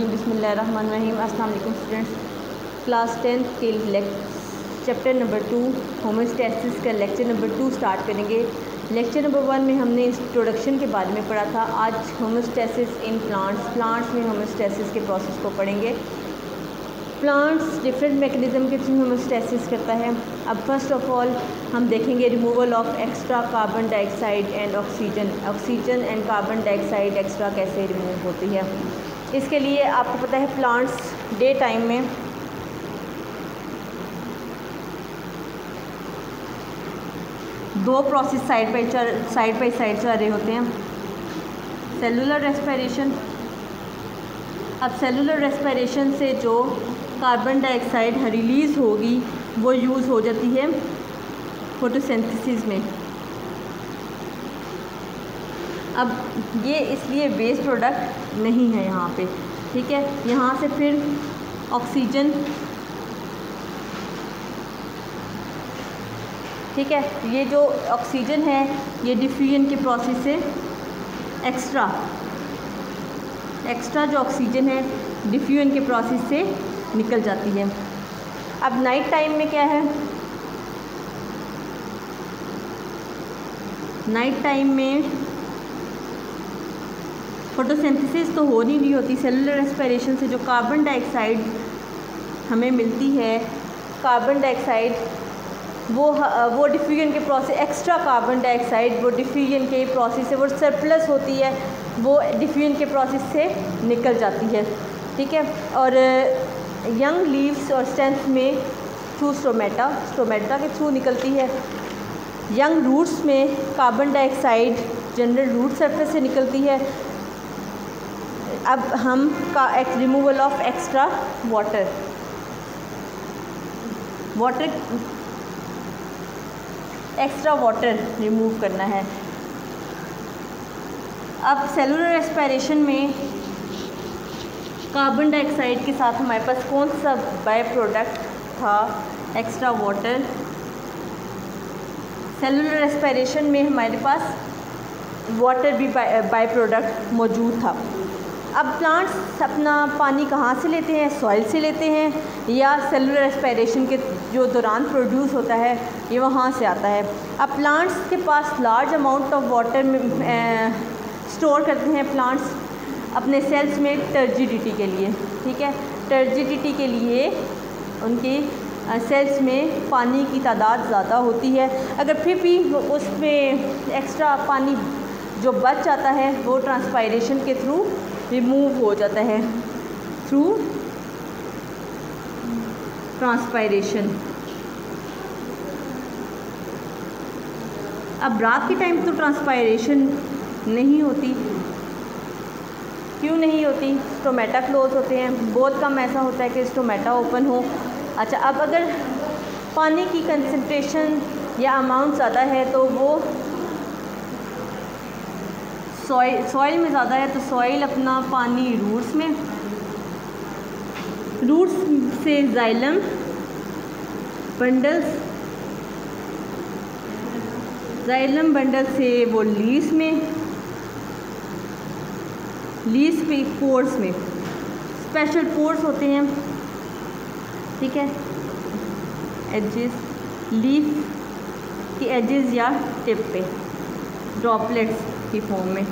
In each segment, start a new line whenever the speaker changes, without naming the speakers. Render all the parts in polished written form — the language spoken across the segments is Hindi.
बिस्मिल्लाहिर्रहमानिर्रहीम। अस्सलाम वालेकुम स्टूडेंट्स। क्लास 10th के चैप्टर नंबर 2 होमोस्टैसिस का लेक्चर नंबर 2 स्टार्ट करेंगे। लेक्चर नंबर 1 में हमने इंट्रोडक्शन के बारे में पढ़ा था। आज होमोस्टैसिस इन प्लांट्स में होमोस्टैसिस के प्रोसेस को पढ़ेंगे। प्लांट्स डिफरेंट मैकेनिज़्म के थ्रू होमोस्टैसिस करता है। अब फर्स्ट ऑफ ऑल हम देखेंगे removal of extra carbon dioxide and oxygen and carbon dioxide extra कैसे रिमूव होती है। इसके लिए आपको पता है प्लांट्स डे टाइम में दो प्रोसेस साइड बाई साइड चल रहे होते हैं, सेलुलर रेस्पिरेशन। अब सेलुलर रेस्पिरेशन से जो कार्बन डाइऑक्साइड रिलीज़ होगी वो यूज़ हो जाती है फोटोसिंथेसिस में। अब ये इसलिए वेस्ट प्रोडक्ट नहीं है यहाँ पे, ठीक है। यहाँ से फिर ऑक्सीजन, ठीक है, ये जो ऑक्सीजन है ये डिफ्यूजन के प्रोसेस से एक्स्ट्रा जो ऑक्सीजन है डिफ्यूजन के प्रोसेस से निकल जाती है। अब नाइट टाइम में क्या है, नाइट टाइम में फोटोसिंथेसिस तो हो नहीं रही होती। सेलुलर रेस्पिरेशन से जो कार्बन डाइऑक्साइड हमें मिलती है, कार्बन डाइऑक्साइड वो डिफ्यूजन के प्रोसेस, एक्स्ट्रा कार्बन डाइऑक्साइड वो डिफ्यूजन के प्रोसेस से वो सरप्लस होती है, वो डिफ्यूजन के प्रोसेस से निकल जाती है, ठीक है। और यंग लीव्स और स्टेम्स में थ्रू स्टोमेटा के थ्रू निकलती है। यंग रूट्स में carbon dioxide general root surface से निकलती है। अब हम removal of extra water remove करना है। अब सेलुलर रेस्पिरेशन में कार्बन डाइऑक्साइड के साथ हमारे पास कौन सा बाय प्रोडक्ट था, एक्स्ट्रा वाटर। सेलुलर रेस्पिरेशन में हमारे पास वाटर भी बाय प्रोडक्ट मौजूद था। अब प्लांट्स अपना पानी कहाँ से लेते हैं, सॉइल से लेते हैं या सेलुलर रेस्पिरेशन के जो दौरान प्रोड्यूस होता है ये वहाँ से आता है। अब प्लांट्स के पास large amount of water store करते हैं प्लांट्स अपने सेल्स में टर्जिडिटी के लिए, ठीक है। टर्जिडिटी के लिए उनकी सेल्स में पानी की तादाद ज़्यादा होती है। अगर फिर भी उसमें एक्स्ट्रा पानी जो बच जाता है वो ट्रांसपायरेशन के थ्रू रिमूव हो जाता है, थ्रू ट्रांसपायरेशन। अब रात के टाइम तो ट्रांसपायरेशन नहीं होती। क्यों नहीं होती? स्टोमेटा क्लोज होते हैं, बहुत कम ऐसा होता है कि स्टोमेटा ओपन हो। अच्छा, अब अगर पानी की कंसंट्रेशन या अमाउंट ज़्यादा है तो वो सॉइल में ज़्यादा है तो सॉइल अपना पानी रूट्स से जाइलम बंडल से वो लीव्स पे पोर्स में स्पेशल पोर्स होते हैं, ठीक है। एजेस, लीफ की एजेस या टिप पे ड्रॉपलेट की फॉर्म में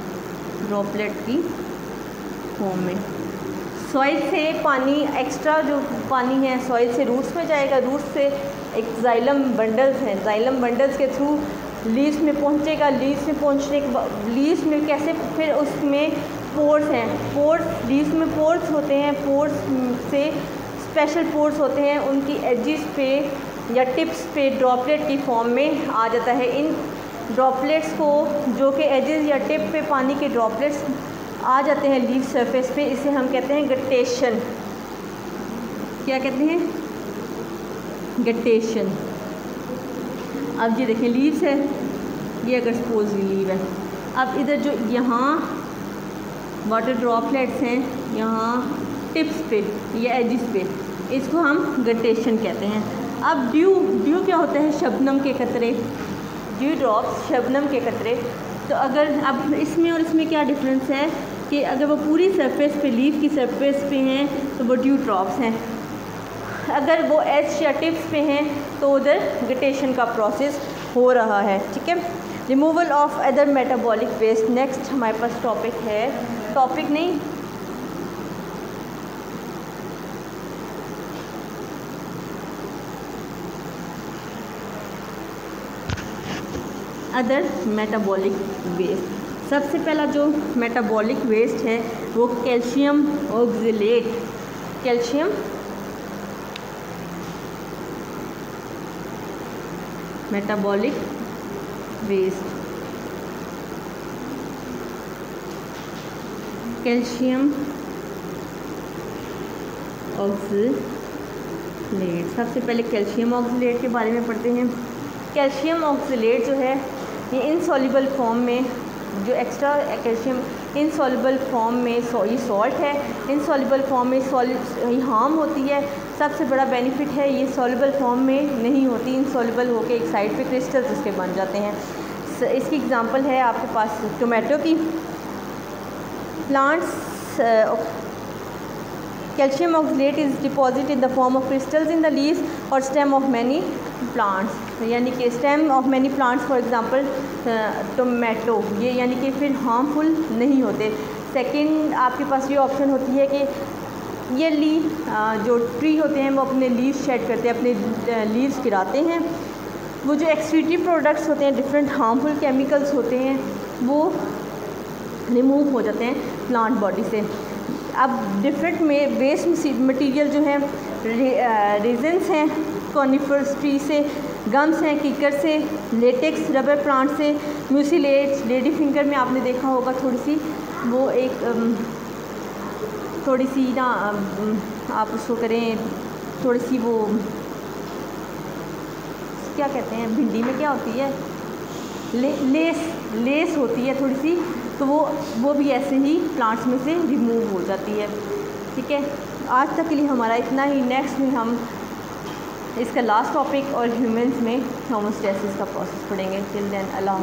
सॉइल से पानी, एक्स्ट्रा जो पानी है सॉइल से रूट्स में जाएगा, रूट्स से एक जाइलम बंडल्स हैं, जाइलम बंडल्स के थ्रू लीव्स में पहुंचेगा। लीव्स में पहुंचने के बाद लीव्स में कैसे, फिर उसमें पोर्स हैं, लीव्स में पोर्स होते हैं, पोर्स से स्पेशल पोर्स होते हैं, उनकी एजेस पे या टिप्स पे ड्रॉपलेट की फॉर्म में आ जाता है। इन ड्रॉपलेट्स को, जो कि एजेस या टिप पे पानी के ड्रॉपलेट्स आ जाते हैं लीफ सरफेस पे, इसे हम कहते हैं गट्टेशन। क्या कहते हैं? गट्टेशन। अब ये देखें लीव्स है, ये अगर सपोज लीव है। अब इधर जो यहाँ वाटर ड्रॉपलेट्स हैं यहाँ टिप्स पे या एजिस पे, इसको हम गट्टेशन कहते हैं। अब ड्यू क्या होता है? शबनम के कतरे, ड्यू ड्रॉप्स, शबनम के कतरे। तो अगर अब इसमें और इसमें क्या डिफरेंस है? कि अगर वो पूरी सरफेस पे, लीफ की सरफेस पे हैं तो वो ड्यूट्रॉप्स हैं, अगर वो एज या टिप्स पे हैं तो उधर गटेशन का प्रोसेस हो रहा है। ठीक है, removal of other metabolic waste. Next हमारे पास टॉपिक है, टॉपिक नहीं अदर मेटाबॉलिक वेस्ट। सबसे पहला जो मेटाबॉलिक वेस्ट है वो calcium oxalate, calcium metabolic waste, calcium oxalate. सबसे पहले कैल्शियम ऑक्सलेट के बारे में पढ़ते हैं। कैल्शियम ऑक्सलेट जो है ये इनसॉल्युबल फॉर्म में, जो एक्स्ट्रा कैल्शियम इनसॉल्युबल फॉर्म में ये सॉल्ट है, इनसॉल्युबल फॉर्म में हार्म होती है। सबसे बड़ा बेनिफिट है ये सॉल्युबल फॉर्म में नहीं होती, इनसॉल्युबल होकर एक साइड पे क्रिस्टल्स इसके बन जाते हैं। इसकी एग्जांपल है आपके पास टोमेटो की। Plants calcium oxalate is deposit in the form of crystals in the leaves और स्टेम ऑफ मैनी प्लांट्स, यानी कि stem of many plants for example tomato, ये यानी कि फिर हार्मफुल नहीं होते। सेकंड आपके पास ये ऑप्शन होती है कि ये जो ट्री होते हैं वो अपने लीव्स शेड करते हैं, अपने लीव्स गिराते हैं, वो जो एक्सक्रीटरी प्रोडक्ट्स होते हैं, डिफरेंट हार्मफुल केमिकल्स होते हैं, वो रिमूव हो जाते हैं प्लांट बॉडी से। अब डिफरेंट में वेस्ट मटीरियल जो हैं, रेजिन्स हैं कॉनिफरस ट्री से, गम्स हैं कीकर से, लेटेक्स रबर प्लांट से, म्यूसिलेट, लेडी फिंगर में आपने देखा होगा थोड़ी सी वो एक थोड़ी सी ना आप उसको करें थोड़ी सी वो क्या कहते हैं, भिंडी में क्या होती है, लेस होती है थोड़ी सी, तो वो भी ऐसे ही प्लांट्स में से रिमूव हो जाती है। ठीक है, आज तक के लिए हमारा इतना ही। नेक्स्ट में हम इसका लास्ट टॉपिक और ह्यूमंस में होमोस्टैसिस का प्रोसेस पढ़ेंगे। टिल देन अल्लाह।